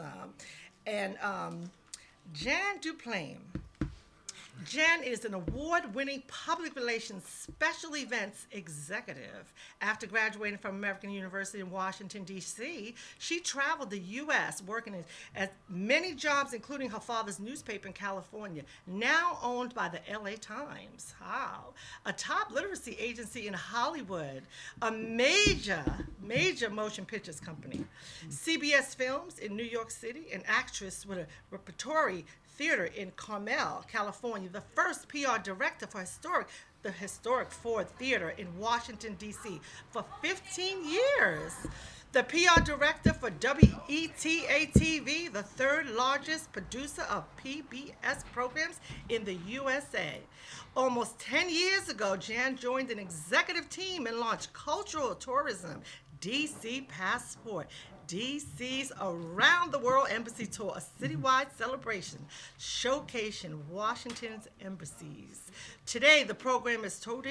awesome. And Jan Duplain. Jan is an award-winning public relations special events executive. After graduating from American University in Washington, D.C., she traveled the U.S., working at many jobs, including her father's newspaper in California, now owned by the L.A. Times. Wow. A top literacy agency in Hollywood, a major motion pictures company. CBS Films in New York City, an actress with a repertory theater in Carmel, California, the first PR director for the historic Ford Theater in Washington, D.C. for 15 years. The PR director for WETA-TV, the third largest producer of PBS programs in the USA. Almost 10 years ago, Jan joined an executive team and launched Cultural Tourism, DC Passport, DC's Around the World Embassy Tour, a citywide celebration showcasing Washington's embassies. Today, the program is toured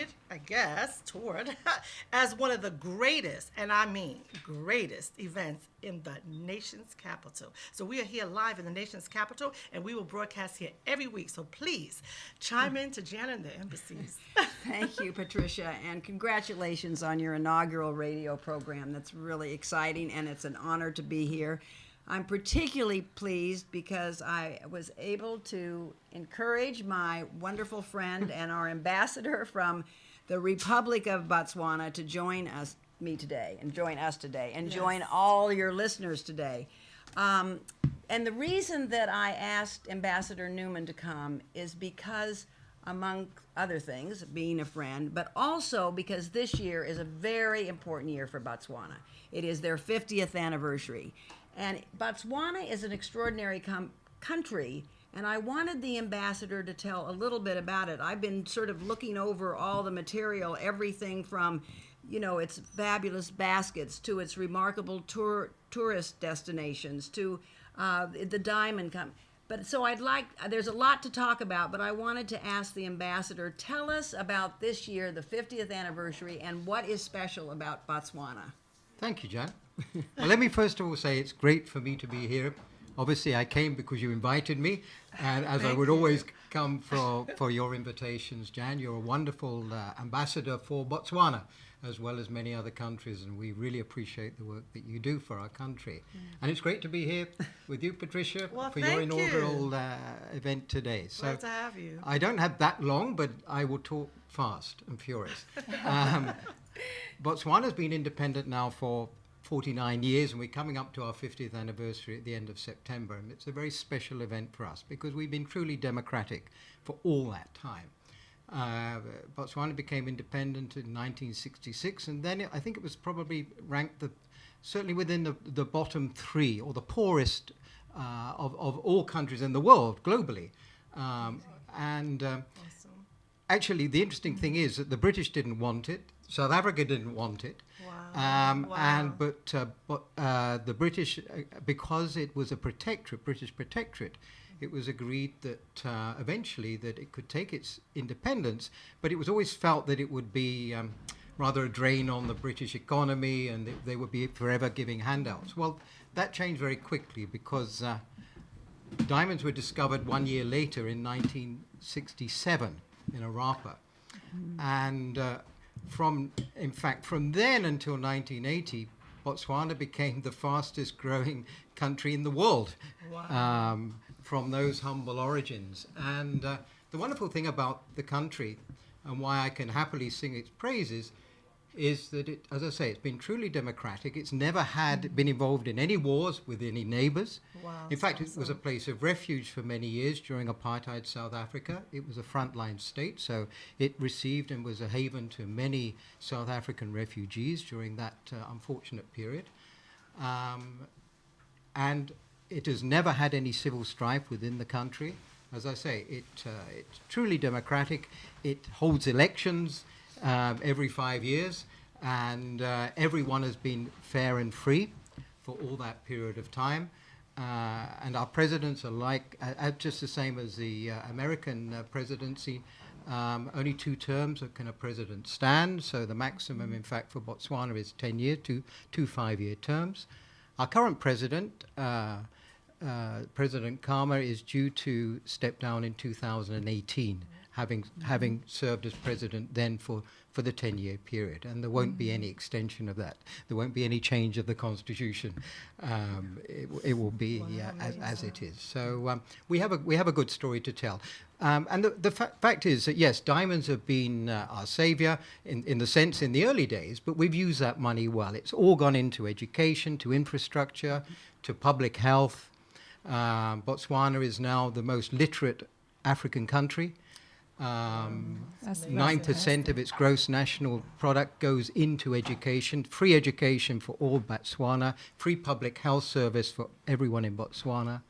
as one of the greatest, and I mean greatest, events in the nation's capital. So we are here live in the nation's capital, and we will broadcast here every week. So please chime in to Jan and the embassies. Thank you, Patricia, and congratulations on your inaugural radio program. That's really exciting, and it's an honor to be here. I'm particularly pleased because I was able to encourage my wonderful friend and our ambassador from the Republic of Botswana to join me today, and join us today, and join all your listeners today. And the reason that I asked Ambassador NEWMAN to come is because, among other things, being a friend, but also because this year is a very important year for Botswana. It is their 50th anniversary. And Botswana is an extraordinary country, and I wanted the ambassador to tell a little bit about it. I've been sort of looking over all the material, everything from, its fabulous baskets to its remarkable tourist destinations to the diamond company. But so there's a lot to talk about, but I wanted to ask the ambassador, tell us about this year, the 50th anniversary, and what is special about Botswana. Thank you, Jan. Well, let me first of all say it's great for me to be here. Obviously, I came because you invited me, and as I would always come for your invitations, Jan, you're a wonderful ambassador for Botswana, as well as many other countries, and we really appreciate the work that you do for our country. And it's great to be here with you, Patricia, for your inaugural event today. So glad to have you. I don't have that long, but I will talk fast and furious. Botswana's been independent now for 49 years, and we're coming up to our 50th anniversary at the end of September, and it's a very special event for us because we've been truly democratic for all that time. Botswana became independent in 1966, and then I think it was probably ranked certainly within the bottom three, or the poorest of all countries in the world globally. Awesome. Actually, the interesting thing is that the British didn't want it, South Africa didn't want it. Wow. But the British, because it was a British protectorate, it was agreed that eventually that it could take its independence, but it was always felt that it would be rather a drain on the British economy, and they would be forever giving handouts. Well, that changed very quickly because diamonds were discovered 1 year later in 1967 in Arapa. And from then until 1980, Botswana became the fastest growing country in the world. Wow. From those humble origins. And the wonderful thing about the country, and why I can happily sing its praises, is that it, as I say, it's been truly democratic. It's never been involved in any wars with any neighbors. Wow, in fact, awesome. It was a place of refuge for many years during apartheid South Africa. It was a frontline state, so it received and was a haven to many South African refugees during that unfortunate period. And it has never had any civil strife within the country. As I say, it's truly democratic. It holds elections every 5 years, and everyone has been fair and free for all that period of time. And our presidents are just the same as the American presidency. Only 2 terms can a president stand, so the maximum, in fact, for Botswana is 10 years, two 5-year terms. Our current president, President Khama is due to step down in 2018, having served as president then for the 10-year period, and there won't be any extension of that. There won't be any change of the constitution. It will be as it is. So we have a good story to tell. And the fact is that yes, diamonds have been our savior in the sense in the early days, but we've used that money well. It's all gone into education, to infrastructure, to public health. Botswana is now the most literate African country. 9% of its gross national product goes into education, free education for all Botswana, free public health service for everyone in Botswana.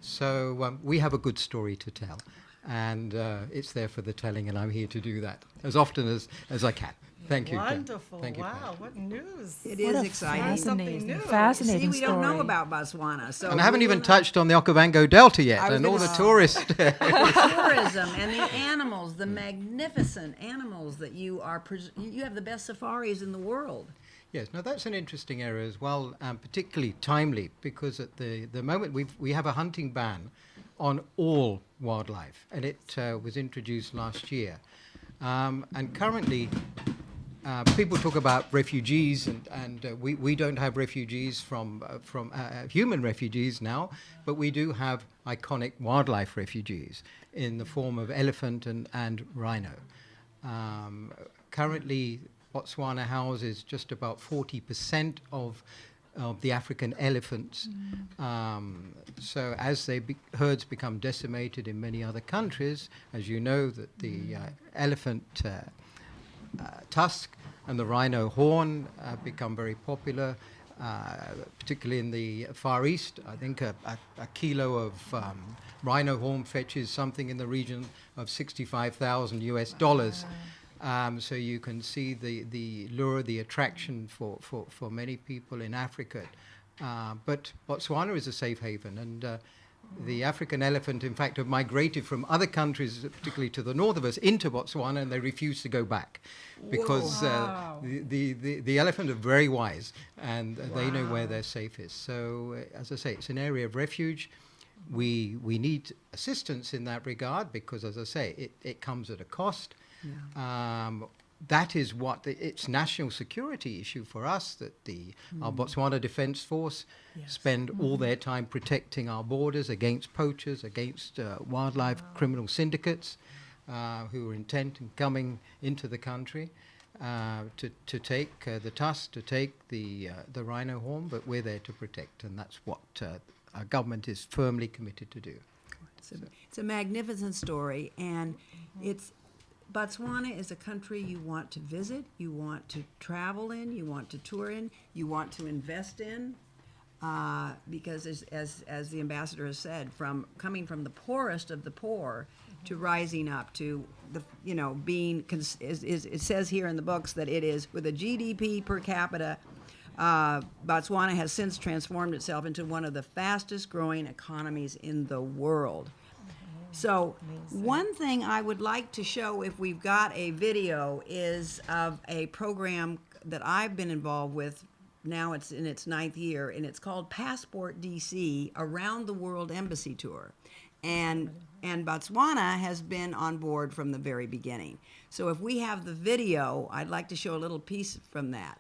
So we have a good story to tell, and it's there for the telling, and I'm here to do that as often as I can. Thank you. Wonderful. Thank you, Wow, Pat. what news. It What is a exciting. Something new. fascinating See, we don't know story. about Botswana. So And I haven't we even will touched on the Okavango Delta yet, I was and all gonna the say- tourists. know tourism and the animals, the magnificent animals that you have the best safaris in the world. Yes, now that's an interesting area as well, particularly timely, because at the moment we have a hunting ban on all wildlife, and it was introduced last year. And currently, people talk about refugees, and we don't have refugees from human refugees now, but we do have iconic wildlife refugees in the form of elephant and rhino. Currently, Botswana houses just about 40% of the African elephants. So as herds become decimated in many other countries, as you know, that the elephant tusk and the rhino horn become very popular, particularly in the Far East. I think a kilo of rhino horn fetches something in the region of $65,000 US. So you can see the lure, the attraction for many people in Africa. But Botswana is a safe haven, and the African elephant, in fact, have migrated from other countries, particularly to the north of us, into Botswana, and they refuse to go back because the elephant are very wise, and they know where their safe is. So, as I say, it's an area of refuge. We need assistance in that regard because, as I say, it comes at a cost. Yeah. That is what it's national security issue for us, that our Botswana Defence Force spend all their time protecting our borders against poachers, against wildlife criminal syndicates who are intent on coming into the country to take the tusk, to take the rhino horn, but we're there to protect, and that's what our government is firmly committed to do. It's a magnificent story, and Botswana is a country you want to visit, you want to travel in, you want to tour in, you want to invest in, because as the ambassador has said, coming from the poorest of the poor to rising up to being it says here in the books that it is with a GDP per capita. Botswana has since transformed itself into one of the fastest growing economies in the world. So one thing I would like to show, if we've got a video, is of a program that I've been involved with. Now it's in its 9th year, and it's called Passport DC, Around the World Embassy Tour. And Botswana has been on board from the very beginning. So if we have the video, I'd like to show a little piece from that.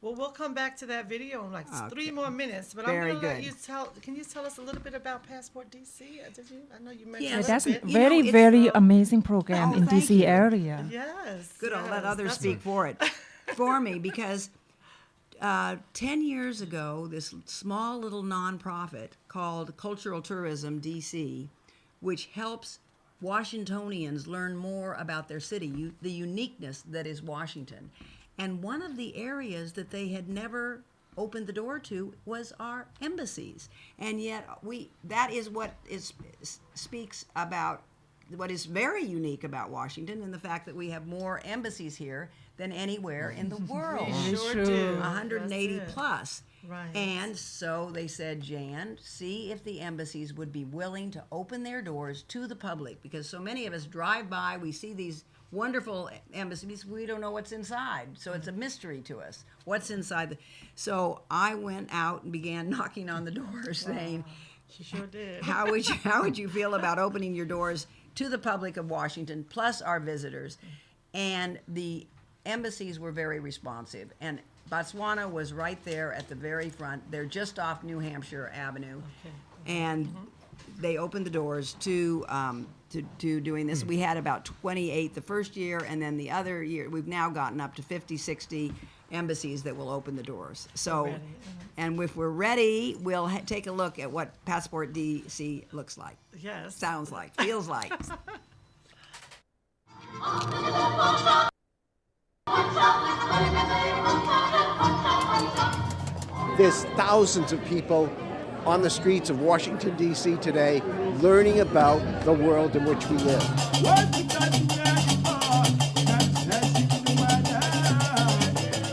Well, we'll come back to that video in like 3 more minutes, but Very I'm going to let good. you can you tell us a little bit about Passport DC? I know you mentioned Yes. a That's a little bit. it's- very amazing program Oh, in thank DC you. area. Yes. Good, I'll let yes, others that's speak for me, because 10 years ago, this small little nonprofit called Cultural Tourism DC, which helps Washingtonians learn more about their city, the uniqueness that is Washington. And one of the areas that they had never opened the door to was our embassies. And yet that is what speaks about what is very unique about Washington, and the fact that we have more embassies here than anywhere in the world. We sure true. do. 180 That's it. plus. Right. And so they said, Jan, see if the embassies would be willing to open their doors to the public, because so many of us drive by, we see these wonderful embassies, we don't know what's inside. So it's a mystery to us. What's inside? So I went out and began knocking on the doors saying, She sure did. How would you feel about opening your doors to the public of Washington, plus our visitors? And the embassies were very responsive. And Botswana was right there at the very front. They're just off New Hampshire Avenue. Okay. And they opened the doors to doing this. We had about 28 the first year, and then the other year, we've now gotten up to 50, 60 embassies that will open the doors. So, and if we're ready, we'll take a look at what Passport DC looks like. Yes. Sounds like, feels like. There's thousands of people on the streets of Washington, D.C. today learning about the world in which we live.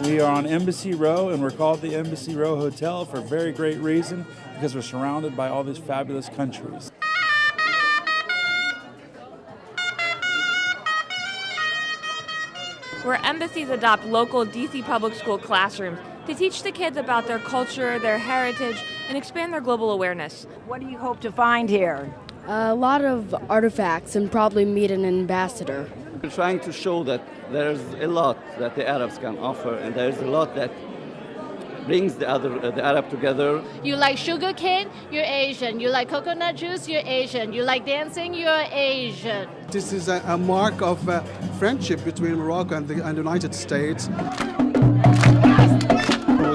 We are on Embassy Row, and we're called the Embassy Row Hotel for a very great reason, because we're surrounded by all these fabulous countries. Where embassies adopt local DC public school classrooms to teach the kids about their culture, their heritage, and expand their global awareness. What do you hope to find here? A lot of artifacts and probably meet an ambassador. We're trying to show that there's a lot that the Arabs can offer, and there's a lot that brings the Arab together. You like sugar cane, you're Asian. You like coconut juice, you're Asian. You like dancing, you're Asian. This is a mark of friendship between Morocco and the United States.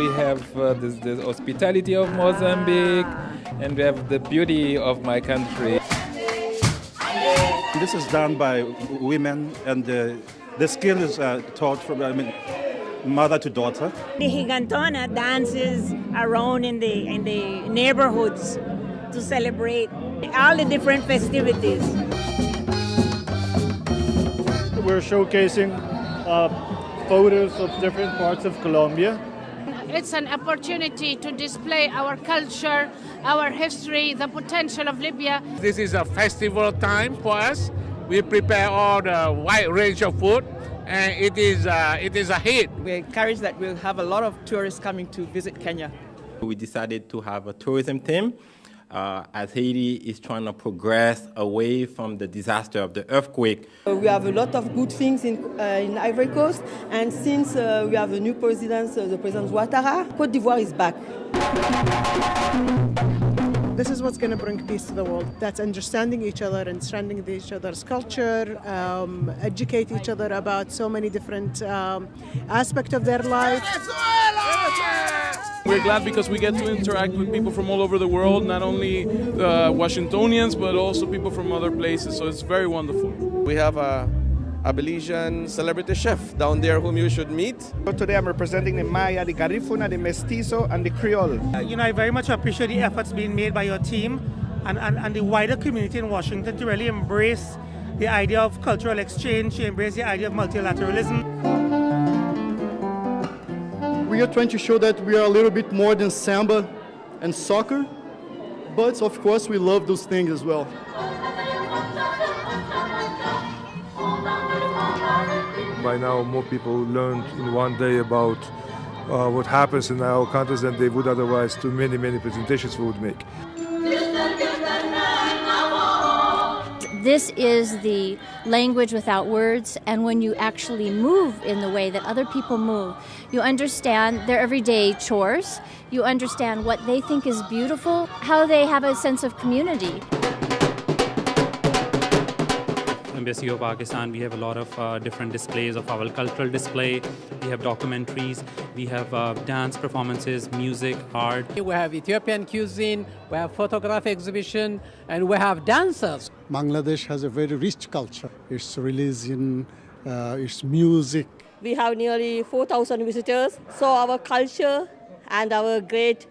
We have the hospitality of Mozambique, and we have the beauty of my country. This is done by women, and the skill is taught from mother to daughter. The Gigantona dances around in the neighborhoods to celebrate all the different festivities. We're showcasing photos of different parts of Colombia. It's an opportunity to display our culture, our history, the potential of Libya. This is a festival time for us. We prepare all the wide range of food, and it is a hit. We're encouraged that we'll have a lot of tourists coming to visit Kenya. We decided to have a tourism theme as Haiti is trying to progress away from the disaster of the earthquake. We have a lot of good things in Ivory Coast, and since we have a new president, the President Ouattara, Côte d'Ivoire is back. This is what's going to bring peace to the world. That's understanding each other, understanding each other's culture, educate each other about so many different aspects of their life. We're glad because we get to interact with people from all over the world, not only the Washingtonians, but also people from other places, so it's very wonderful. We have a Belizean celebrity chef down there whom you should meet. Today I'm representing the Maya, the Garifuna, the Mestizo, and the Creole. I very much appreciate the efforts being made by your team and the wider community in Washington to really embrace the idea of cultural exchange, to embrace the idea of multilateralism. We are trying to show that we are a little bit more than samba and soccer, but of course we love those things as well. By now, more people learned in one day about what happens in our countries than they would otherwise to many, many presentations we would make. This is the language without words, and when you actually move in the way that other people move, you understand their everyday chores, you understand what they think is beautiful, how they have a sense of community. Embassy of Pakistan, we have a lot of different displays of our cultural display. We have documentaries, we have dance performances, music, art. We have Ethiopian cuisine, we have photography exhibition, and we have dancers. Bangladesh has a very rich culture. Its religion, its music. We have nearly 4,000 visitors, so our culture and our great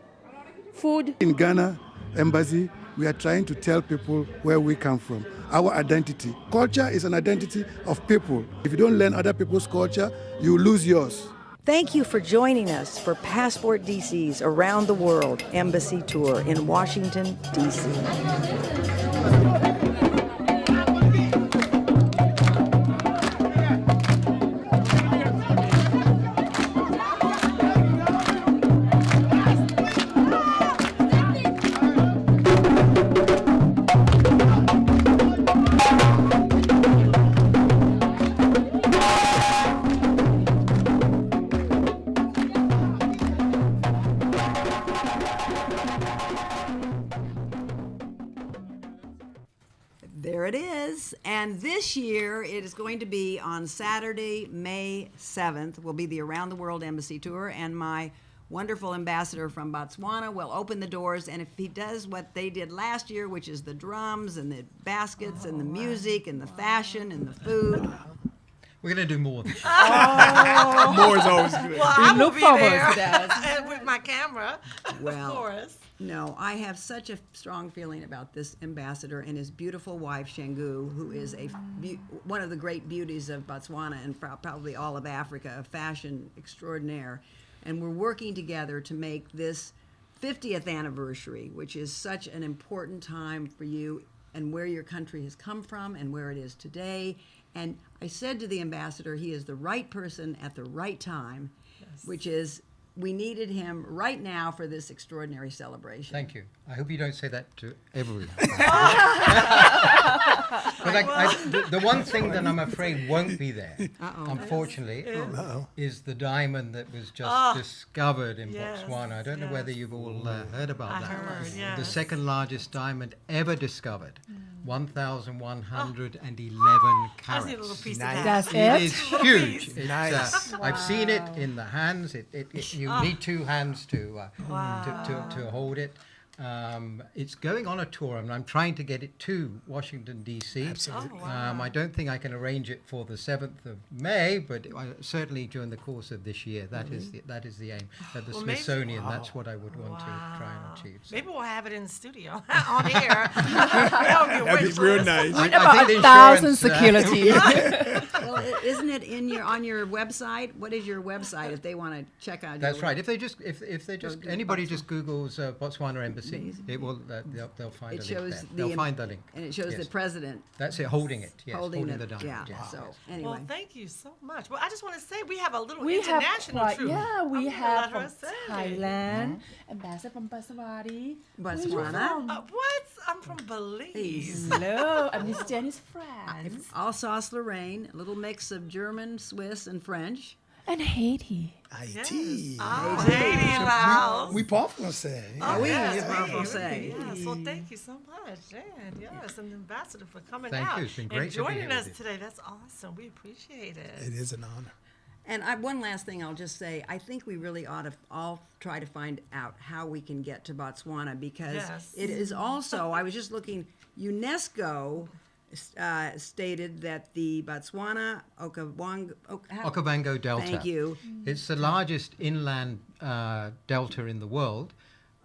food. In Ghana Embassy, we are trying to tell people where we come from, our identity. Culture is an identity of people. If you don't learn other people's culture, you lose yours. Thank you for joining us for Passport DC's Around the World Embassy Tour in Washington, D.C. There it is. And this year, it is going to be on Saturday, May 7th, will be the Around the World Embassy Tour, and my wonderful ambassador from Botswana will open the doors, and if he does what they did last year, which is the drums and the baskets and the music and the fashion and the food. We're going to do more. Oh. More is always good. Well, I will look be forward there to that. and with my camera, Well, of course. no, I have such a strong feeling about this ambassador and his beautiful wife, Shengu, who is one of the great beauties of Botswana and probably all of Africa, a fashion extraordinaire. And we're working together to make this 50th anniversary, which is such an important time for you and where your country has come from and where it is today. And I said to the ambassador, he is the right person at the right time, which is we needed him right now for this extraordinary celebration. Thank you. I hope you don't say that to everyone. Well, the one thing that I'm afraid won't be there, Uh-oh. unfortunately, Uh-oh. is the diamond that was just discovered in Botswana. I don't know whether you've all heard about that. heard, yes. The second largest diamond ever discovered. 1,111 carats. I need a little piece of that. That's That's it it? is huge. It's, Nice. I've seen it in the hands. You need two hands to hold it. It's going on a tour, and I'm trying to get it to Washington, D.C. Absolutely. I don't think I can arrange it for the 7th of May, but certainly during the course of this year. That is the aim. At the Smithsonian, that's what I would want to try and achieve. So. Maybe we'll have it in the studio on air. That'd be real nice. With I think 1,000 security. Well, isn't it on your website? What is your website if they want to check out? That's your right. If they just anybody just Googles Botswana Embassy, Amazing. it will they'll find It a shows link there. They'll find the link. And it shows Yes. the president. That's it, holding it. Yes, Holding the diamond. Yeah. Yes. So anyway. Well, thank you so much. Well, I just want to say we have a little We have international quite, troop. yeah, we I'm gonna have let her from say. Thailand, ambassador from Botswana. Botswana. What? I'm from Belize. Hello, and Miss Jenny's friends. Alsace-Lorraine, a little mix of German, Swiss, and French. And Haiti. Haiti. Oh, Haiti in the house. We parle français. Ah oui, yes, we parle oui, français. oui, yes. Well, thank you so much, Jan. Yes, and the ambassador for coming Thank out you. It's been great and to be joining here us with you. today. That's awesome. We appreciate it. It is an honor. And one last thing I'll just say, I think we really ought to all try to find out how we can get to Botswana because Yes. it is also, I was just looking, UNESCO stated that the Botswana Okavango Delta. Thank you. It's the largest inland delta in the world.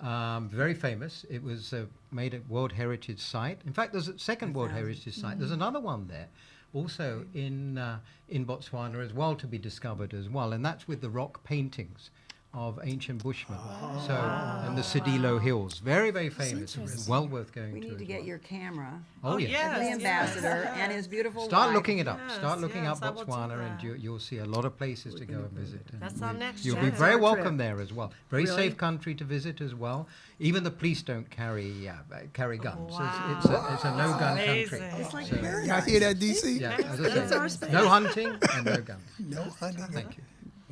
Very famous. It was made a World Heritage Site. In fact, there's a second World Heritage Site. There's another one there, also in Botswana as well, to be discovered as well, and that's with the rock paintings of ancient Bushmen. And the Sedilo Hills. Very, very famous. Well worth going We to. need to get your camera. Oh, yes. And the ambassador and his beautiful Start wife. looking it up. Yes, Start looking yes, up I will do Botswana, that. and you'll see a lot of places to go and visit. And That's our next You'll trip. be That's very our welcome trip. there as well. Very Really? safe country to visit as well. Even the police don't carry guns. Wow. It's a no-gun country. Amazing. It's like So- paradise. Y'all hear that, DC? Yeah, as I That's say, our space. no hunting and no guns. No hunting. Thank you.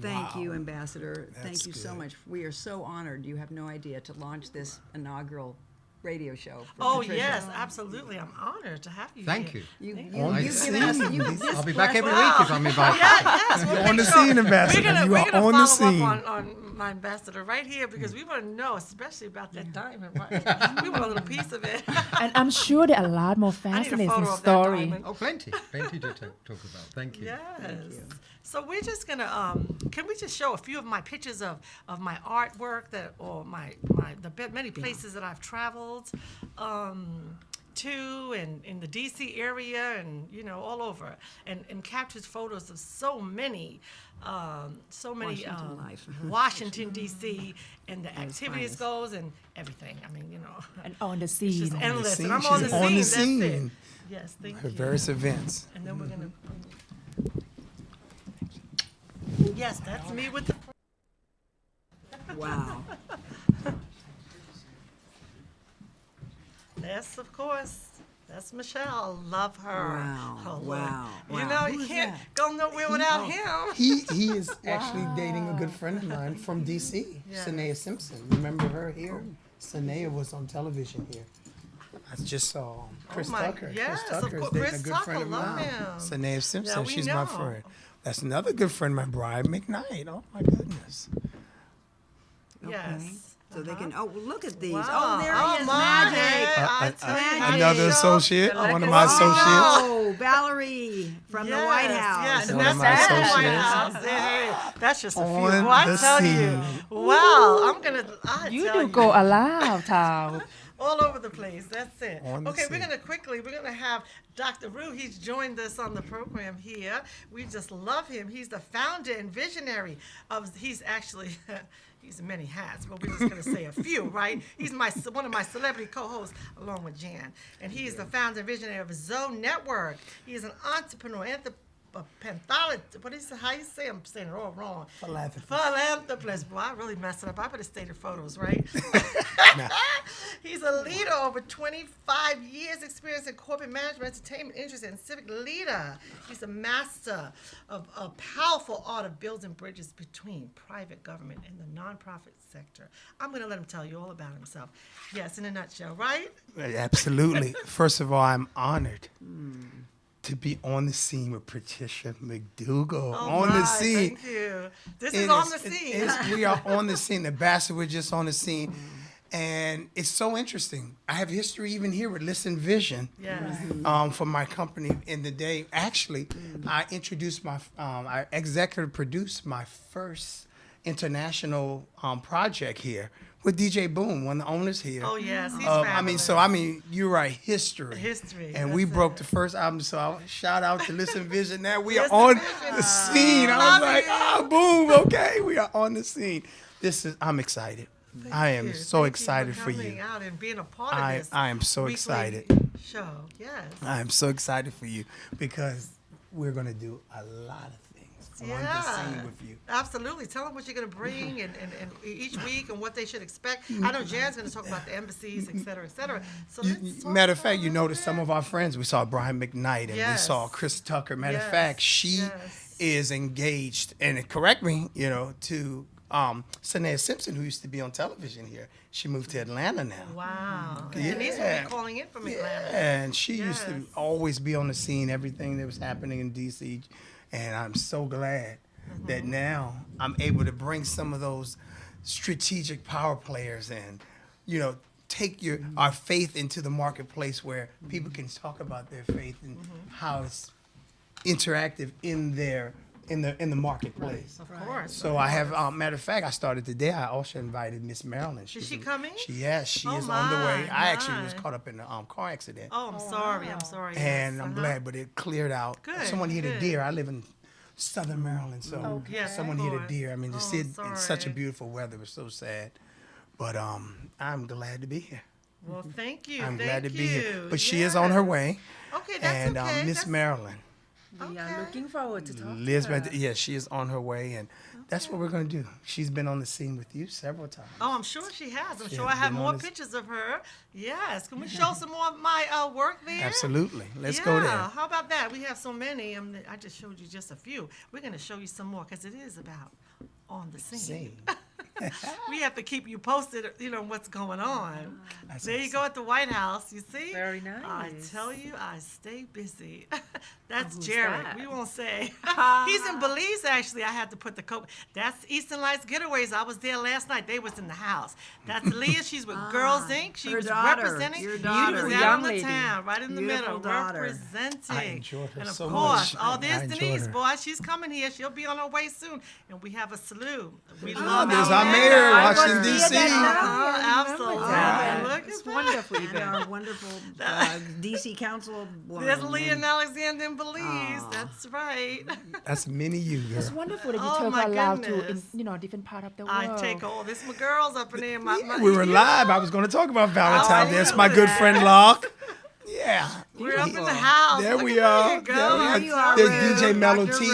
Thank Wow. you, Ambassador. Thank That's you so good. much. We are so honored. You have no idea to launch this inaugural radio show. For Oh, Patricia. yes, absolutely. I'm honored to have you Thank here. you. You've On the given us. scene. I'll be back every week if I'm invited. Yes, we'll You're on make the sure. scene, Ambassador. We're gonna, You we're are gonna on the follow scene. up on my ambassador right here because we want to know, especially about that diamond. Right? We want a little piece of it. And I'm sure there are a lot more I need a fascinating photo of that stories. diamond. Oh, plenty to talk about. Thank you. Yes. So we're just gonna can we just show a few of my pictures of my artwork or many places that I've traveled to and in the DC area and all over and captures photos of so many Washington life. Washington DC and the At its activities finest. goes and everything. I mean, And on the it's scene. just endless. And I'm She's on the on the scene. That's it. scene. Yes, thank Her you. various events. And then we're gonna. Yes, that's me with the. Wow. Yes, of course. That's Michelle. Love her. Wow, Her look. wow, You wow. know, Who you is can't that? go nowhere without him. He is actually dating a good friend of mine from DC, Yes. Sanaya Simpson. Remember her here? Sanaya was on television here. I just saw Chris Tucker. Yes, Chris Tucker is dating a good friend of mine. Sanaa Simpson, Yeah, she's know. my friend. That's another good friend of mine, Brian McKnight. Oh my goodness. Yes. So they can. Oh, look at these. Wow. Oh, there he is, Magic. Magic. Another associate, one of my associates. Oh, Valerie from the White House. Yes, One of that's my the White associates. House. Hey, that's just a few. On Well, I the tell you. scene. Wow, I'm gonna. You do go alive, Tom. All over the place. That's it. Okay, scene. we're gonna have Dr. Rue. He's joined us on the program here. We just love him. He's the founder and visionary of. He's actually. He's in many hats, but we're just going to say a few, right? He's one of my celebrity co-hosts along with Jan. And he is the founder and visionary of Zone Network. He is an entrepreneur, how you say? I'm saying it all wrong. Philanthropist. Boy, I really messed it up. I better stay the photos, right? He's a leader over 25 years experience in corporate management, entertainment, interest, and civic leader. He's a master of a powerful art of building bridges between private government and the nonprofit sector. I'm going to let him tell you all about himself. Yes, in a nutshell, right? Absolutely. First of all, I'm honored to be on the scene with Patricia McDougall. On the scene. Thank you. This is on the scene. We are on the scene. The Ambassador, we're just on the scene. And it's so interesting. I have history even here with Listen Vision for my company in the day. Actually, I introduced I executive produced my first international project here with DJ Boom, one of the owners here. Oh, yes, he's fabulous. I mean, you're right, history. And we broke it. The first album, so I'll shout out to Listen Vision. Now we are on the scene. I was like, boom, okay, we are on the scene. I'm excited. I am so excited for you. Coming out and being a part of this. I am so excited. Show, yes. I am so excited for you because we're going to do a lot of things on the scene with you. Absolutely. Tell them what you're going to bring and each week and what they should expect. I know Jan's going to talk about the embassies, et cetera, et cetera. So matter of fact, you notice some of our friends. We saw Brian McKnight and we saw Chris Tucker. Matter of fact, she is engaged, and correct me, to Sanaa Simpson, who used to be on television here. She moved to Atlanta now. Wow. Denise will be calling in from Atlanta. And she used to always be on the scene, everything that was happening in D.C. And I'm so glad that now I'm able to bring some of those strategic power players and, take our faith into the marketplace where people can talk about their faith and how it's interactive in the marketplace. Of course. So I have, matter of fact, I started today. I also invited Miss Marilyn. Is she coming? She is on the way. I actually was caught up in a car accident. Oh, I'm sorry. I'm sorry. And I'm glad, but it cleared out. Good. Someone hit a deer. I live in Southern Maryland, so someone hit a deer. I mean, to see it in such a beautiful weather was so sad. But I'm glad to be here. Well, thank you. I'm glad to be here. But she is on her way. Okay, that's okay. And Miss Marilyn. We are looking forward to talking Elizabeth, she is on her way, and that's what we're going to do. She's been on the scene with you several times. Oh, I'm sure she has. I'm sure I have more pictures of her. Yes. Can we show some more of my work there? Absolutely. Let's go there. How about that? We have so many. I just showed you just a few. We're going to show you some more because it is about on the scene. We have to keep you posted, what's going on. There you go at the White House, you see? Very nice. I tell you, I stay busy. That's Jared. That? We won't say. He's in Belize, actually. I had to put the coat. That's Eastern Lights Getaways. I was there last night. They was in the house. That's Leah. She's with Girls Inc. She was representing. Your daughter. She was out in the town, right in the middle, representing. I enjoyed her and of so course, much. There's Denise, boy. She's coming here. She'll be on her way soon. And we have a salute. We love there's our mayor, Washington, D.C. Absolutely. Look, it's wonderful. And our wonderful D.C. Council. There's Leah and Alexander in Belize. That's right. That's mini you, girl. It's wonderful that you took her live to different part of the world. I take all this. My girls up in there. We were live. I was going to talk about Valentine's Day. That's my good friend Locke. Yeah. We're up in the house. There we are. There's DJ Mellow T.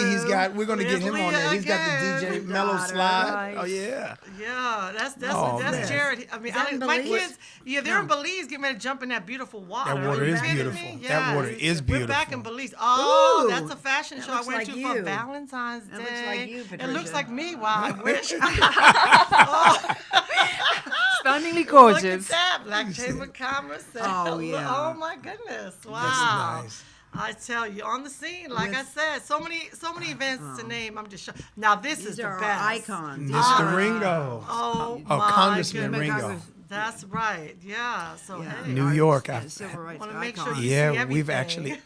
We're going to get him on there. He's got the DJ Mellow slide. Oh, yeah. Yeah, that's Jared. I mean, my kids, they're in Belize getting ready to jump in that beautiful water. That water is beautiful. Yes. That water is beautiful. We're back in Belize. Oh, that's a fashion show I went like to you. for Valentine's Day. That looks like you, Patricia. It looks like me. Wow, I wish. Stunningly gorgeous. Look at that, Black Chamber of Commerce. Oh, yeah. Oh my goodness! Wow. That's nice. I tell you, on the scene, like I said, so many events to name. I'm just now. This is the are best. our icons. Mr. Ringo. Oh, Oh, my Congressman goodness. Ringo. That's right. Yeah. So hey, New York. Civil rights want to make sure icons. you see Yeah, everything. we've actually.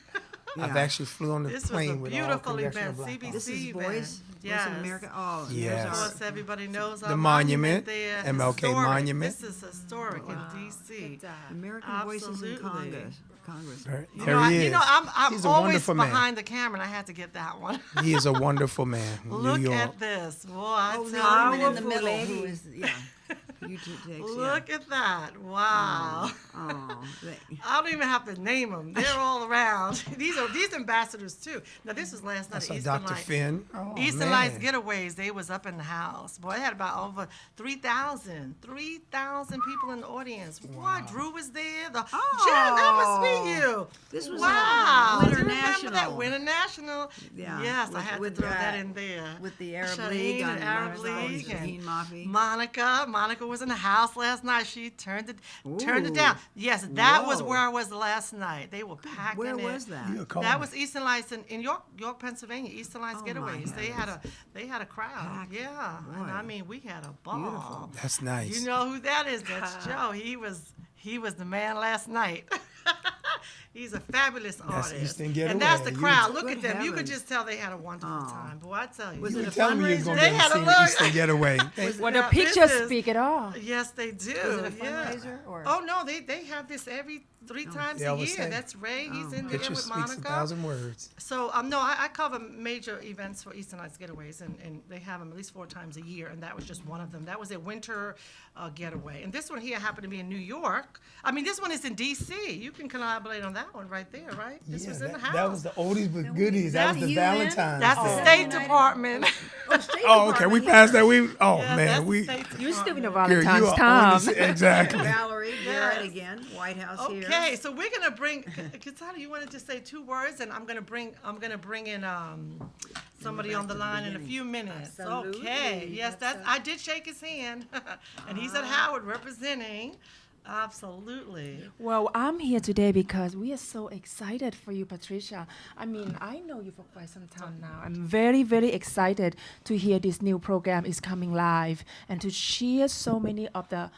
I've actually flew on the This was a plane with all beautiful congressional event. black CBC This is event. Voice Yes. in America. Oh, Yes. Of course, everybody knows The our monument, there. MLK Historic. monument. This is historic in D.C. American Voices in Congress. There he is. You know, I'm He's a always wonderful man. behind the camera, and I had to get that one. He is a wonderful man. Look New York. at this. Boy, I Oh, tell the you. woman in the middle who is, YouTube takes, Look at that. Wow. I don't even have to name them. They're all around. These ambassadors, too. Now, this was last night That's at a Eastern Dr. Lights. Finn. Oh, Eastern man. Lights Getaways, they was up in the house. Boy, they had about over 3,000 people in the audience. Wow. Boy, Drew was there. Jen, that must be you. This was wow. Winter Do you remember National. that? Winter National. Yeah. Yes, I had to throw that in there. With the Arab Shaheen League. and Arab League. And Monica was in the house last night. She turned it down. Yes, that was where I was last night. They were packed in. Where was that? That was Eastern Lights in York, Pennsylvania. Eastern Lights Getaways. They had a crowd. Yeah, and I mean we had a ball. Beautiful. That's nice. You know who that is? That's Joe. He was the man last night. He's a fabulous artist. Eastern And Getaway. that's the crowd. Look Good at them. You could heavens. just tell they had a wonderful time. Boy, I tell you. Was it a Tell me you was fundraiser? going They to had a see look. the Eastern Getaway. Well, the Now, pictures this is- speak it all. Yes, they do. Was it a yeah. fundraiser? Or? Oh no, they have this every 3 times Yeah, I a would year. say. That's Ray. He's in there Picture with speaks Monica. 1,000 words. So no, I cover major events for Eastern Lights Getaways, and they have them at least 4 times a year, and that was just one of them. That was their winter getaway, and this one here happened to be in New York. I mean, this one is in D.C. You can collaborate on that one right there, right? This was in the house. That was the oldies but goodies. That was the Valentine's. That's the State Department. Oh, okay. We passed that. Yeah, Man, that's we. the State You still in the Department. Girl, you Valentine's are on time. the- Exactly. Valerie Garrett Yes. again, White House here. Okay, so we're gonna bring. Chintana, you wanted to say 2 words, and I'm gonna bring in somebody on the line in a few minutes. Absolutely. Okay. Yes, I did shake his hand, and he's at Howard representing. Absolutely. Well, I'm here today because we are so excited for you, Patricia. I mean, I know you for quite some time now. I'm very, very excited to hear this new program is coming live and to share so many of the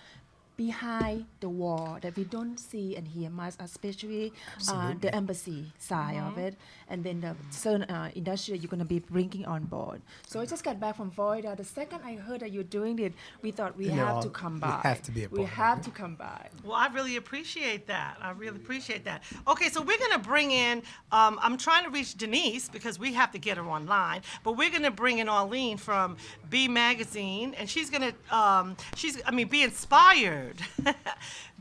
behind the wall that we don't see and hear much, especially the embassy side of it, and then the certain industry you're going to be bringing on board. So I just got back from Florida. The second I heard that you're doing it, we thought we have to come by. We have to be a part We of have it. to come by. Well, I really appreciate that. Okay, so we're going to bring in, I'm trying to reach Denise because we have to get her online, but we're going to bring in Arlene from B Magazine, and she's going to, be inspired.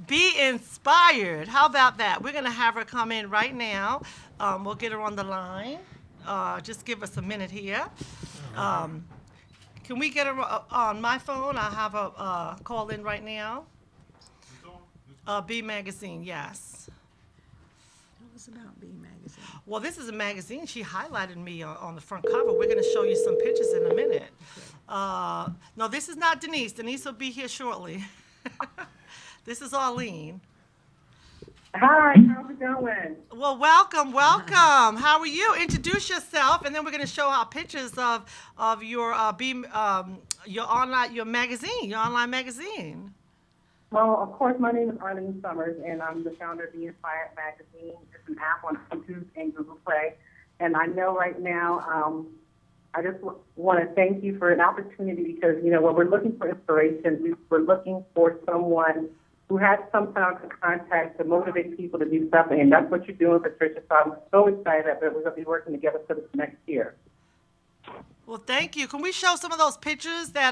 Be inspired. How about that? We're going to have her come in right now. We'll get her on the line. Just give us a minute here. Can we get her on my phone? I'll have her call in right now. B Magazine, yes. Tell us about B Magazine. Well, this is a magazine. She highlighted me on the front cover. We're going to show you some pictures in a minute. No, this is not Denise. Denise will be here shortly. This is Arlene. Hi, how's it going? Well, welcome. How are you? Introduce yourself, and then we're going to show our pictures of your your online magazine. Well, of course, my name is Arlene Summers, and I'm the founder of The Inspired Magazine. It's an app on YouTube and Google Play. And I know right now, I just want to thank you for an opportunity because, when we're looking for inspiration, we're looking for someone who has some kind of contact to motivate people to do something. And that's what you're doing, Patricia. So I'm so excited that we're going to be working together for this next year. Well, thank you. Can we show some of those pictures that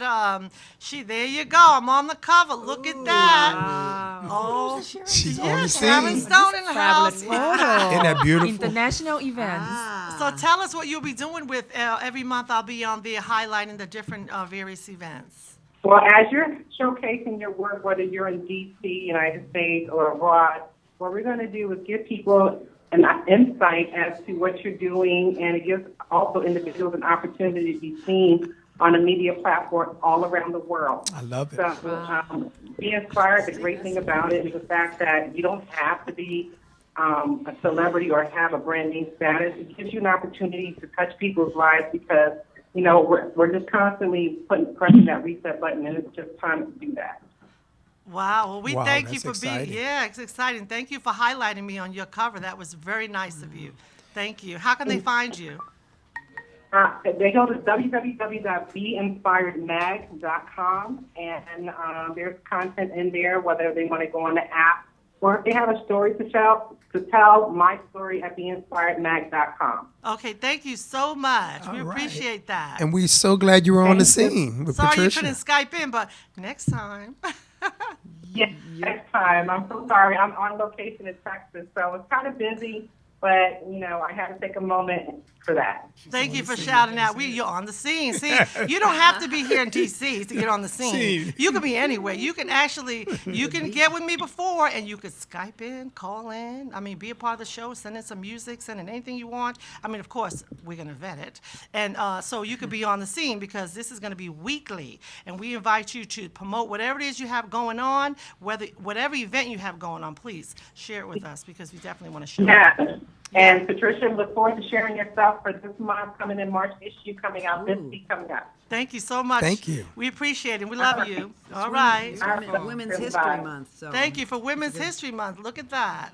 there you go. I'm on the cover. Look at that. Wow. Oh, She's on the yes, scene. Sharon Stone in the house. Photo. Isn't that beautiful? International events. So tell us what you'll be doing with every month. I'll be on there highlighting the different various events. Well, as you're showcasing your work, whether you're in D.C., United States, or abroad, what we're going to do is give people an insight as to what you're doing, and it gives also individuals an opportunity to be seen on a media platform all around the world. I love it. So Be Inspired, the great thing about it is the fact that you don't have to be a celebrity or have a brand name status. It gives you an opportunity to touch people's lives because, you know, we're just constantly pressing that reset button, and it's just time to do that. Wow. Well, we thank you that's for being, exciting. yeah, it's exciting. Thank you for highlighting me on your cover. That was very nice of you. Thank you. How can they find you? They go to www.beinspiredmag.com, and there's content in there, whether they want to go on the app or if they have a story to tell my story at beinspiredmag.com. Okay, thank you so much. We All right. appreciate that. And we're so glad you were on the scene with Sorry Patricia. you couldn't Skype in, but next time. Yes, next time. I'm so sorry. I'm on location in Texas, so it's kind of busy, but, you know, I had to take a moment for that. Thank you for shouting out. You're on the scene. See, you don't have to be here in D.C. to get on the scene. You can be anywhere. You can get with me before, and you could Skype in, call in. I mean, be a part of the show, send in some music, send in anything you want. I mean, of course, we're going to vet it. And so you could be on the scene because this is going to be weekly. And we invite you to promote whatever it is you have going on, whatever event you have going on, please share it with us because we definitely want to share it. Yeah. And Patricia, look forward to sharing your stuff for this month coming in March issue coming out, this week coming up. Thank you so much. Thank you. We appreciate it. We love you. All right. It's Women's History Month. So Thank you for Women's History Month. Look at that.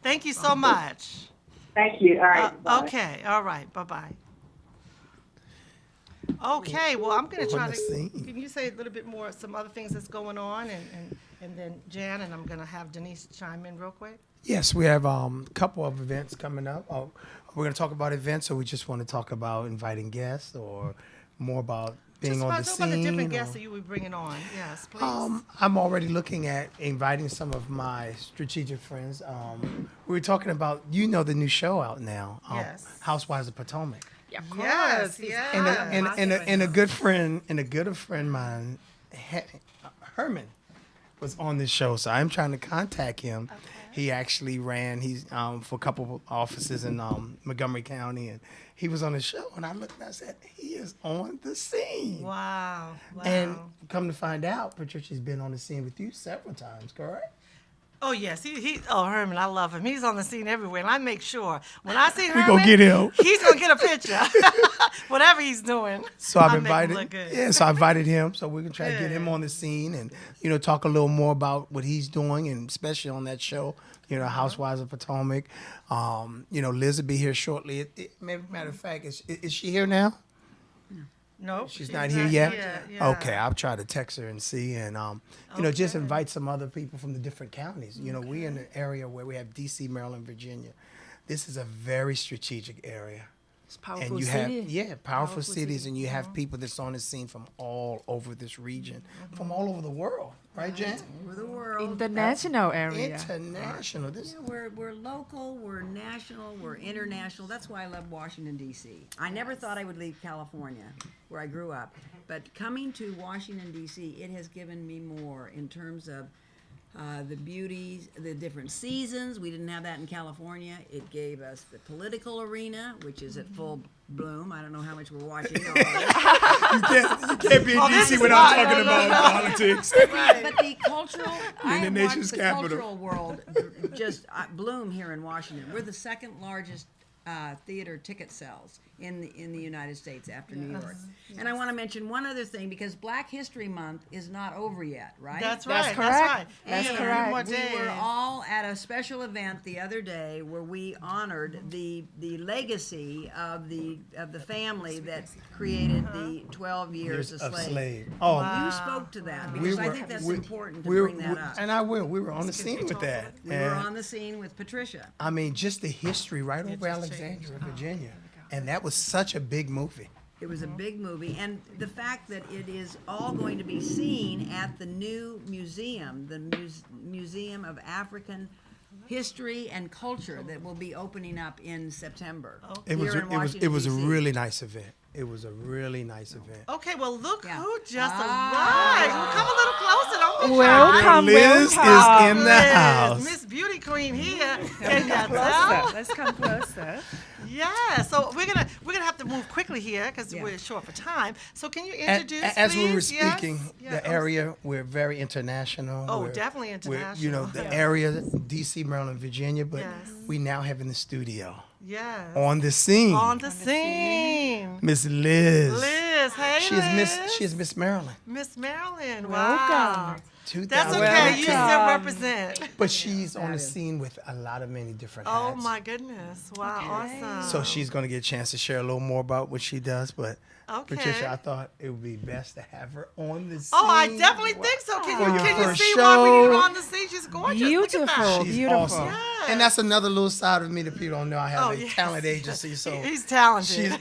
Thank you so much. Thank you. All right. Bye. Okay. All right. Bye-bye. Okay. Well, I'm going to try to. Can you say a little bit more, some other things that's going on, and then Jan, and I'm going to have Denise chime in real quick. Yes, we have a couple of events coming up. We're going to talk about events, or we just want to talk about inviting guests, or more about being on the scene. About the different guests that you were bringing on. Yes, please. I'm already looking at inviting some of my strategic friends. We were talking about, you know, the new show out now, yes. Housewives of Potomac. Yeah, of course. Yes. And a good friend of mine, Herman, was on this show, so I'm trying to contact him. Okay. He actually ran. He's for a couple of offices in Montgomery County, and he was on the show. And I looked and I said, he is on the scene. Wow. And come to find out, Patricia's been on the scene with you several times, correct? Oh, yes. Herman, I love him. He's on the scene everywhere. And I make sure when I see Herman, we gonna get him. He's going to get a picture. Whatever he's doing. So I've invited so I invited him so we can try to get him on the scene and, you know, talk a little more about what he's doing, and especially on that show, you know, Housewives of Potomac. You know, Liz will be here shortly. Matter of fact, is she here now? No, she's not here yet. Yeah. Okay, I'll try to text her and see, and you know, just invite some other people from the different counties. You know, we're in an area where we have D.C., Maryland, Virginia. This is a very strategic area. It's powerful and you city. have powerful cities, and you have people that's on the scene from all over this region, from all over the world, right, Jan? Over the world. International area. International. We're local, we're national, we're international. That's why I love Washington, D.C. I never thought I would leave California, where I grew up. But coming to Washington, D.C., it has given me more in terms of the beauties, the different seasons. We didn't have that in California. It gave us the political arena, which is at full bloom. I don't know how much we're watching. You can't be in D.C. without talking about politics. Right. But the cultural, in the nation's capital. Cultural world just bloom here in Washington. We're the second largest theater ticket sales in the United States after New York. Yes. And I want to mention one other thing, because Black History Month is not over yet, right? That's right. That's correct. That's correct. We were all at a special event the other day where we honored the legacy of the family that created the 12 years a slave. Oh, wow. You spoke to that because I think that's important to bring that up. And I will. We were on the scene with that. We were on the scene with Patricia. I mean, just the history right over Alexandria, Virginia. And that was such a big movie. It was a big movie, and the fact that it is all going to be seen at the new museum, the Museum of African History and Culture, that will be opening up in September. It was a really nice event. It was a really nice event. Okay, well, look who just arrived. Well, come a little closer. Don't be Welcome, Liz is in the house. Miss Beauty beauty queen here. Can you Closer. tell? Let's come closer. Yeah. So we're gonna have to move quickly here because we're short for time. So can you introduce, as please? we were speaking, Yes. the area, we're very international. Oh, We're- definitely we're, you know, the international. area, D.C., Maryland, Virginia, but Yes. we now have in the studio. Yes. On the scene. On the scene. Miss Liz. Liz, hey, She is Miss Maryland. Miss Maryland. Welcome. Wow. 2000. That's okay. You still represent. But she's on the scene with a lot of many different Oh hats. my goodness. Wow. Awesome. So she's going to get a chance to share a little more about what she does. But Okay. Patricia, I thought it would be best to have her on the scene. Oh, I definitely think so. For Can your you first see why we need her show. on the scene? She's gorgeous. Look at that. She's awesome. And that's another little side of me that people don't know. I have Oh, a yes. talent agency. So He's talented.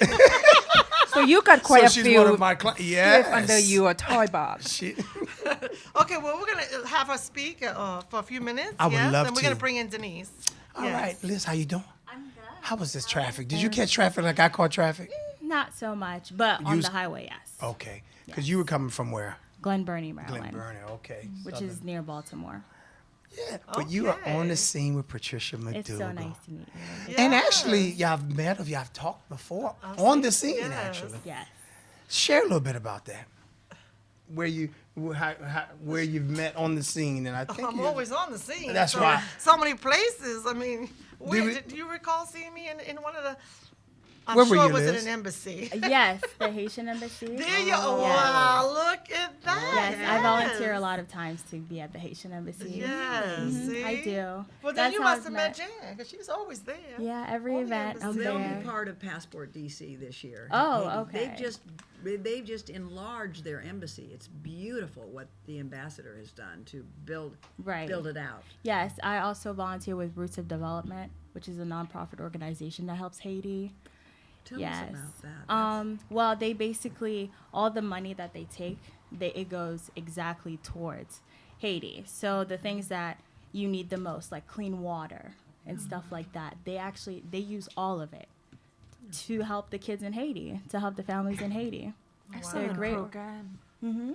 So you got quite a she's few one of my clients. Yes. under your toy box. Okay, well, we're going to have her speak for a few minutes. I would yes? love And we're going to. to bring in Denise. All right, Liz, how you doing? I'm good. How was this traffic? Did you catch traffic like I caught traffic? Not so much, but on You- the highway, yes. Okay. Because you were coming from where? Glen Burnie, Maryland. Glen Burnie, okay. Which Southern. is near Baltimore. Yeah, but you are on the scene with Patricia McDougall. It's so nice to meet you. And actually, y'all have met, y'all have talked before on the scene, actually. Yes. Share a little bit about that. Where where you've met on the scene, and I think I'm always on the scene. That's so, right. So many places. I mean, we- do you recall seeing me in one of the? I'm Where were sure you, it was Liz? at an embassy. Yes, the Haitian embassy. There you are. Wow, look at that. Yes, I volunteer a lot of times to be at the Haitian embassy. Yes, Mhm, see? I do. Well, then That's you how must I've have met Jan, because she's always there. Yeah, every event I'm They'll there. be part of Passport DC this year. Oh, okay. They've just enlarged their embassy. It's beautiful what the ambassador has done to build it out. Yes, I also volunteer with Roots of Development, which is a nonprofit organization that helps Haiti. Tell us about that. Well, they basically, all the money that they take, it goes exactly towards Haiti. So the things that you need the most, like clean water and stuff like that, they use all of it to help the kids in Haiti, to help the families in Haiti. They're great. Program. Mm-hmm.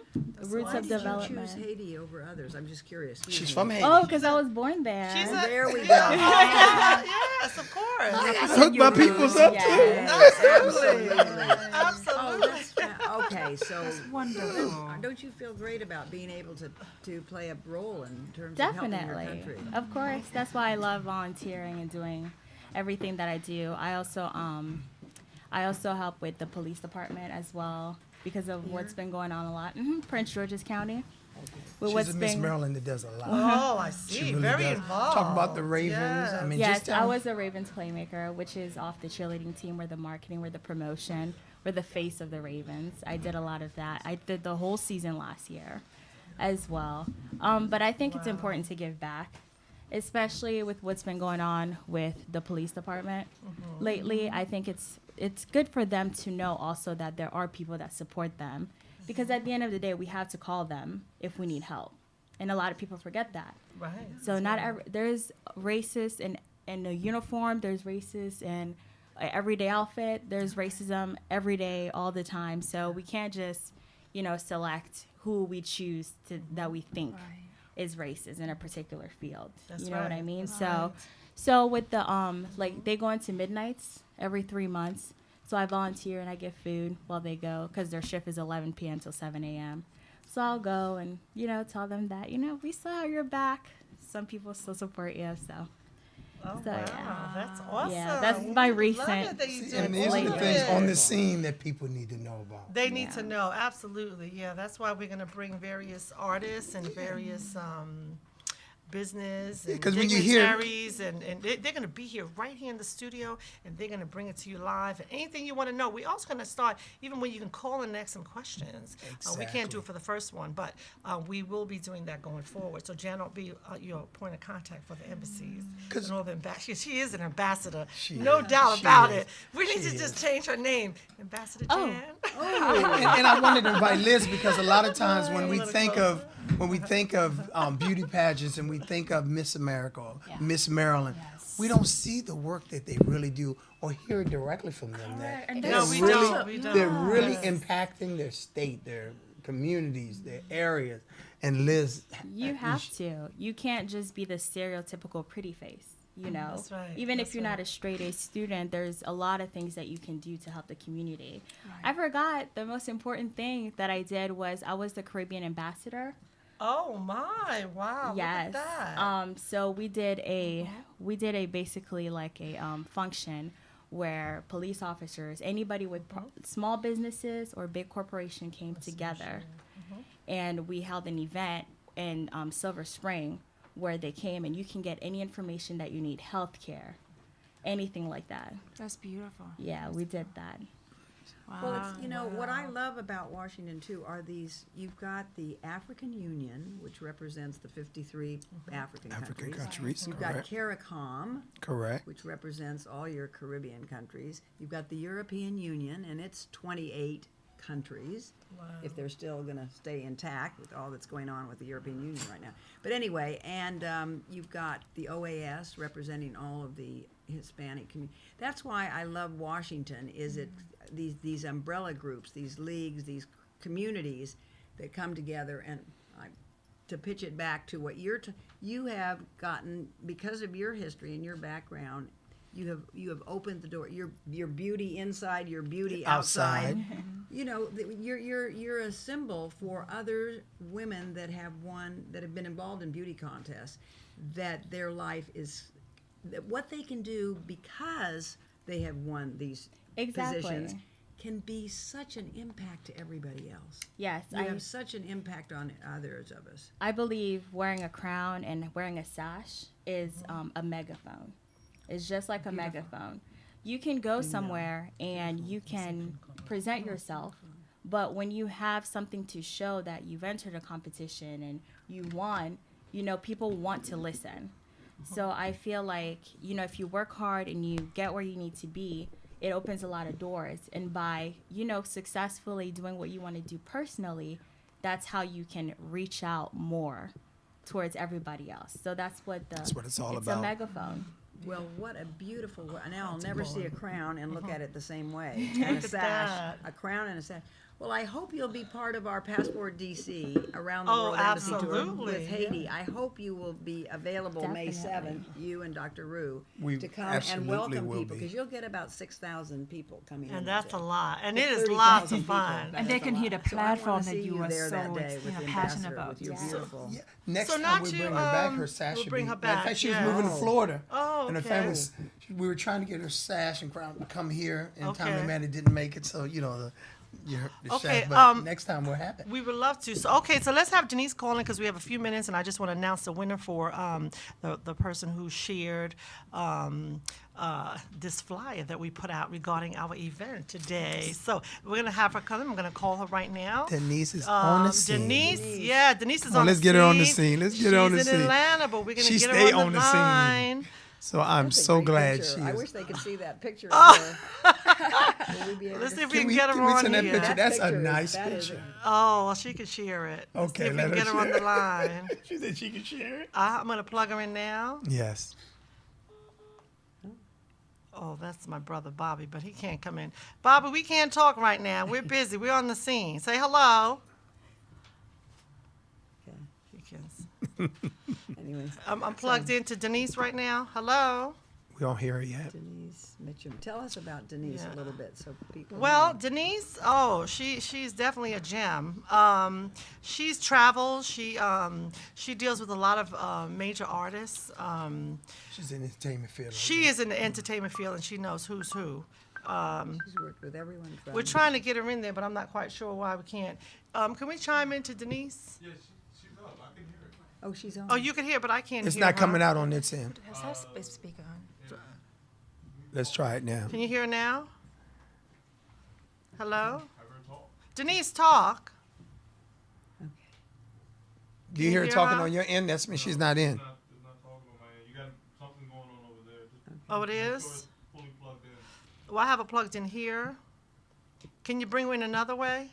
Roots Why of did you Development. choose Haiti over others? I'm just curious. She's from Haiti. Oh, because I was born there. There we go. Yes, of course. Hook my peoples up Absolutely. Okay, so wonderful. Don't you feel great about being able to play a role in terms of helping your Definitely. country? Of course. That's why I love volunteering and doing everything that I do. I also help with the police department as well because of what's been going on a lot. Prince George's County. With She's what's a Miss been- Maryland that does a lot. Oh, I She see. really Very does. involved. Talk about the Ravens. Yes. I mean, Yes, just tell I was a Ravens playmaker, which is off the cheerleading team. We're the marketing, we're the promotion, we're the face of the Ravens. I did a lot of that. I did the whole season last year as well. But I think it's important to give back, especially with what's been going on with the police department lately. I think it's good for them to know also that there are people that support them, because at the end of the day, we have to call them if we need help. And a lot of people forget that. Right. So there's racists in a uniform, there's racists in an everyday outfit, there's racism every day, all the time. So we can't just, select who we choose that we think is racist in a particular field. That's you know what I right. mean? Right. So with the they go into midnights every 3 months. So I volunteer and I give food while they go because their shift is 11 p.m. till 7 a.m. So I'll go and, tell them that, we still have your back. Some people still support you, so. Oh, So, wow. yeah. That's awesome. Yeah, that's my Love recent. it that you do And these are the things on the scene that people need to know about. They need to know, absolutely. Yeah, that's why we're going to bring various artists and various business and 'cause when you hear- dignitaries, and they're going to be here right here in the studio, and they're going to bring it to you live. And anything you want to know, we're also going to start even when you can call and ask some questions. We can't do it for the first one, but we will be doing that going forward. So Jan will be your point of contact for the embassies and all the ambassadors. She is an ambassador, no doubt about it. We need to just change her name, Ambassador Jan. And I wanted to invite Liz because a lot of times when we think of beauty pageants and we think of Miss America or Miss Maryland, we don't see the work that they really do or hear it directly from them. That And they're that's we really, don't. We don't. they're really impacting their state, their communities, their areas. And Liz, You have to. You can't just be the stereotypical pretty face. You know, That's right. Even That's if you're right. not a straight A student, there's a lot of things that you can do to help the community. I forgot the most important thing that I did was I was the Caribbean ambassador. Oh my! Wow. Yes. Look at that. So we did a basically like a function where police officers, anybody with small businesses or big corporation came together, and we held an event in Silver Spring where they came, and you can get any information that you need, healthcare, anything like that. That's beautiful. Yeah, we did that. Well, it's, you know, what I love about Washington, too, are these, you've got the African Union, which represents the 53 African countries. You've got correct. CARICOM, Correct. which represents all your Caribbean countries. You've got the European Union, and it's 28 countries, if they're still going to stay intact with all that's going on with the European Union right now. But anyway, and you've got the OAS representing all of the Hispanic community. That's why I love Washington, is it these umbrella groups, these leagues, these communities that come together, and to pitch it back to what you have gotten, because of your history and your background, you have opened the door. Your beauty inside, your beauty outside. You know, you're a symbol for other women that have been involved in beauty contests, that their life is that what they can do because they have won these positions can be such an impact to everybody else. Yes, you have such an impact on others of us. I believe wearing a crown and wearing a sash is a megaphone. It's just like a megaphone. You can go somewhere and you can present yourself, but when you have something to show that you've entered a competition and you won, you know, people want to listen. So I feel like, you know, if you work hard and you get where you need to be, it opens a lot of doors. And by, you know, successfully doing what you want to do personally, that's how you can reach out more towards everybody else. So that's what it's all it's about. a megaphone. Well, what a beautiful, now I'll never see a crown and look at it the same way. And a sash, a crown and a sash. Well, I hope you'll be part of our Passport DC Around the World Embassy Tour with Haiti. I hope you will be available May 7th, you and Dr. Rue, to come and welcome people, because you'll get about 6,000 people coming in. And that's a lot. And it It's is lots of 30,000 fun. people. And they can hear the platform that you you are there so that day with the passionate ambassador, about. with your beautiful. Next So time not we to, bring her back, her sash we'll should bring be. her Matter of back, fact, she was yeah. moving to Florida. Oh, And her okay. family we were trying to get her sash and crown to come here, and Okay. Tommy Mann didn't make it, so, you know, the Okay, sash. But next time we'll have it. We would love to. So, okay, so let's have Denise call in because we have a few minutes, and I just want to announce the winner for the person who shared this flyer that we put out regarding our event today. So we're going to have her come in. I'm going to call her right now. Denise is on the scene. Denise is Come on, on let's the get scene. her on the scene. Let's get her on the She's scene. in Atlanta, but we're going to She get stay her on the scene. line. So I'm That's a so great glad picture. she I is. wish they could see that picture of her. Will we be able Let's to see if see we can get her Can we on send that here. picture? That's a picture is- nice that is picture. Oh, well, she could share it. Let's see Okay, if we let can her get her on share. the line. She said she could share it. I'm going to plug her in now. Yes. Oh, that's my brother Bobby, but he can't come in. Bobby, we can't talk right now. We're busy. We're on the scene. Say hello. Okay. He can. Anyways, I'm plugged into Denise right now. Hello. We don't hear her yet. Denise Mitchem. Tell us about Denise a little bit so people Well, know. Denise, she's definitely a gem. She's traveled. She deals with a lot of major artists. She's in the entertainment field. She is in the entertainment field, and she knows who's who. She's worked with everyone. From We're trying to get her in there, but I'm not quite sure why we can't. Can we chime into Denise? Yeah, she's up. I can hear it. Oh, she's on. Oh, you can hear, but I can't It's hear not her. coming out on this end. Has that speaker on? Let's try it now. Can you hear now? Hello? Have her talk. Denise, talk. Do you hear her hear talking her? on your end? That's mean she's not in. It's not talking on my end. You got something going on over there. Just Oh, it make sure is? it's fully plugged in. Well, I have it plugged in here. Can you bring her in another way?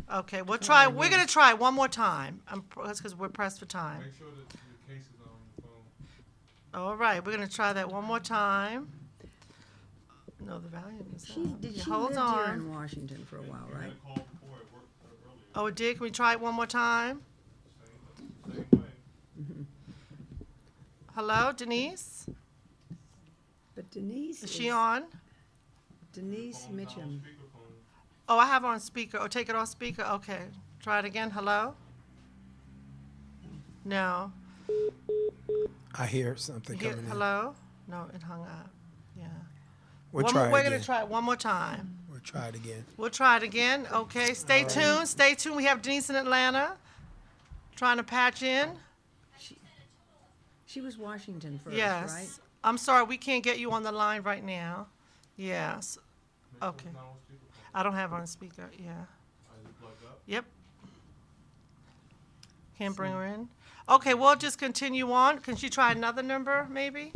No. Okay, we'll try. We're gonna try it one more time. That's because we're pressed for time. Make sure that the case is on the phone. All right, we're gonna try that one more time. No, the volume is up. Did she Hold lived on. here in Washington for a while, right? Oh, it did? Can we try it one more time? Hello, Denise? But Denise Is she on? Denise Mitchem. Oh, I have her on speaker. Oh, take it off speaker? Okay. Try it again. Hello? No. I hear something Here- coming in. hello? No, it hung up. Yeah. We'll One try more- it We're again. going to try it one more time. We'll try it again. We'll try it again. Okay, stay tuned. Stay tuned. We have Denise in Atlanta trying to patch in. She was Washington first, Yes. right? I'm sorry, we can't get you on the line right now. Yes. Okay. I don't have her on speaker. Yeah. Yep. Can't bring her in. Okay, we'll just continue on. Can she try another number, maybe?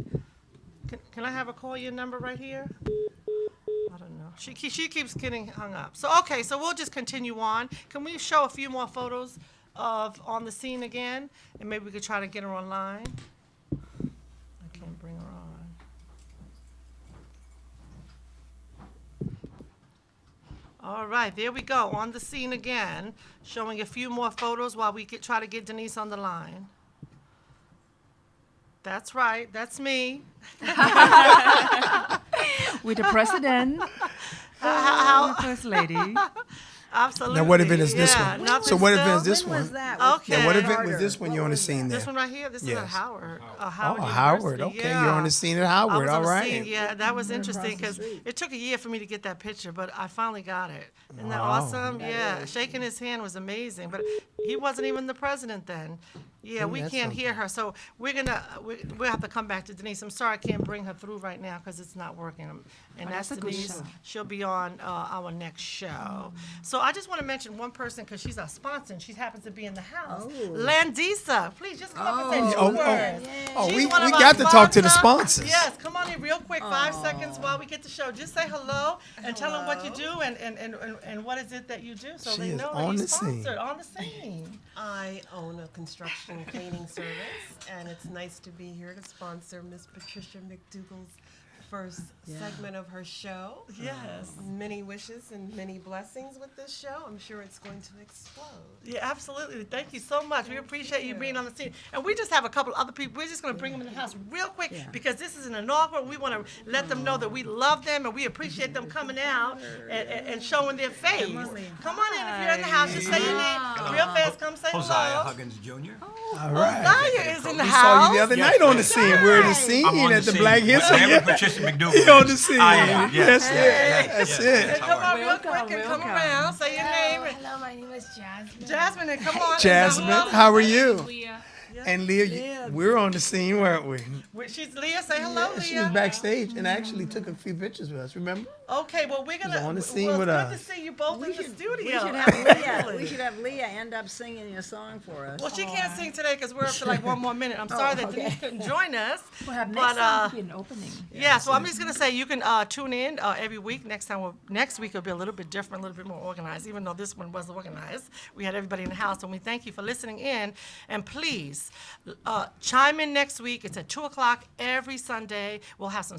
Can I have her call your number right here? I don't know. She keeps getting hung up. So, okay, so we'll just continue on. Can we show a few more photos of On the Scene again? And maybe we could try to get her online. I can't bring her on. All right, there we go. On the Scene again, showing a few more photos while we try to get Denise on the line. That's right. That's me. With the president, How- first lady. Absolutely. Now, what event is this Yeah, one? nothing So what still- event is this When was one? that? Okay. Now, what event was this one you're on the scene there? This one right here. This is at Yes. Howard. Oh, Howard. Howard. University. Okay, Yeah. you're on the scene at I Howard. was All on the right. scene. Yeah, that was Right interesting across the because street. it took a year for me to get that picture, but I finally got it. Isn't that Wow. awesome? Yeah, shaking his hand was amazing, but he wasn't even the president then. Yeah, we that's can't something. hear her, so we'll have to come back to Denise. I'm sorry I can't bring her through right now because it's not working. And Oh, that's that's a good Denise. show. She'll be on our next show. So I just want to mention one person because she's our sponsor and she happens to be in the house. Oh. Landisa, please just come up and say two Oh, words. oh, She's we one of our got to talk to the sponsors. sponsors. Yes, come on in real quick, 5 seconds while we get the show. Just say hello and tell them what you do and what is it that you do so She they is know on that the you're scene. sponsored on the scene. I own a construction cleaning service, and it's nice to be here to sponsor Miss Patricia McDougall's first segment of her show. Yes. Many wishes and many blessings with this show. I'm sure it's going to explode. Yeah, absolutely. Thank you so much. We appreciate you being on the scene. And we just have a couple other people. We're just going to bring them in the house real quick because this is an inaugural. We want to let them know that we love them and we appreciate them coming out and showing their face. Come on in if you're in the house. Just say your name real fast. Come say Hosea hello. Huggins Jr. All right. Hosea is in the We house. saw you the other night on the scene. We're in the scene I'm on at the the scene. Black History. Wherever Patricia McDougall You're on is, the scene. I am. Yes. That's it. And come on real quick and come around. Say your name. Hello, my name is Jasmine. Jasmine, and come on. Jasmine, And how are you? Leah. And Leah, we're on the scene, weren't we? She's Leah. Say hello, Leah. She was backstage and actually took a few pictures with us, remember? Okay, well, we're gonna. on the scene well, with it's us. good to see you both in the studio. We should have Leah. We should have Leah end up singing a song for us. Well, she can't sing today because we're up to like one more minute. I'm sorry that Denise couldn't join us. Perhaps but next time will be an opening. yeah, so I'm just gonna say you can tune in every week. Next week will be a little bit different, a little bit more organized. Even though this one wasn't organized, we had everybody in the house, and we thank you for listening in. And please chime in next week. It's at 2:00 every Sunday. We'll have some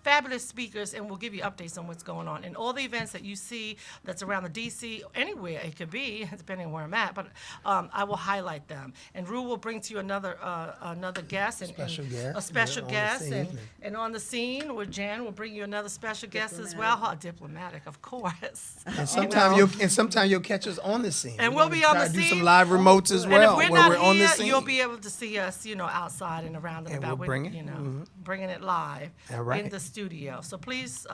fabulous speakers, and we'll give you updates on what's going on and all the events that you see that's around the D.C. anywhere it could be, depending on where I'm at. But I will highlight them, and Rue will bring to you another guest, and a special guest, and on the scene with Jan will bring you another special guest as well. Diplomatic, of course. And sometimes you'll catch us on the scene. And we'll be on the try to scene. do some live remotes as well, And if we're where not we're on the here, scene. you'll be able to see us, outside and around and about. we'll bring it. Bringing it live All right. in the studio. So please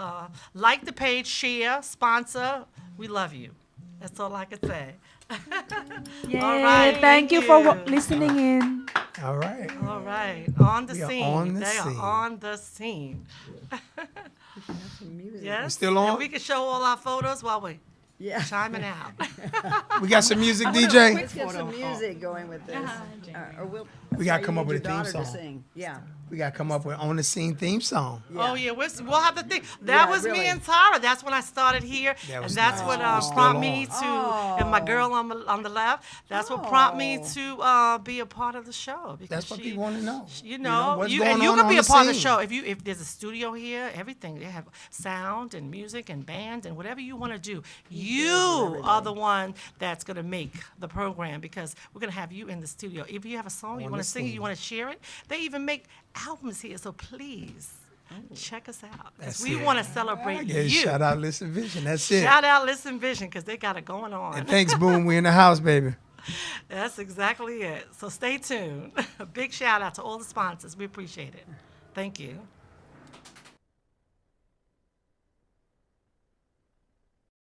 like the page, share, sponsor. We love you. That's all I could say. Yay, All right. thank you for listening in. All right. All right. On the We are scene. on the They scene. are on the scene. Yes. We still on? And we can show all our photos while we chiming out. We got some music, DJ? Let's get some music going with this. Or we'll We gotta you come up need with a your theme daughter to song. sing. Yeah. We got to come up with on the scene theme song. Oh yeah, we'll have to think. That was me and Tara. That's when I started here, and that's what prompted me to. And my girl on the left. That's what prompted me to be a part of the show. That's what people want to know. You know, what's you going can on be the a part of the scene. show if there's a studio here. Everything they have sound and music and band and whatever you want to do. You are the one that's gonna make the program because we're gonna have you in the studio. If you have a song you want to sing, it, you want to share it. They even make albums here, so please check us out. We want to celebrate you. Shout out Listen Vision. That's it. Shout out Listen Vision because they got it going on. And thanks, Boom. We in the house, baby. That's exactly it. So stay tuned. A big shout out to all the sponsors. We appreciate it. Thank you.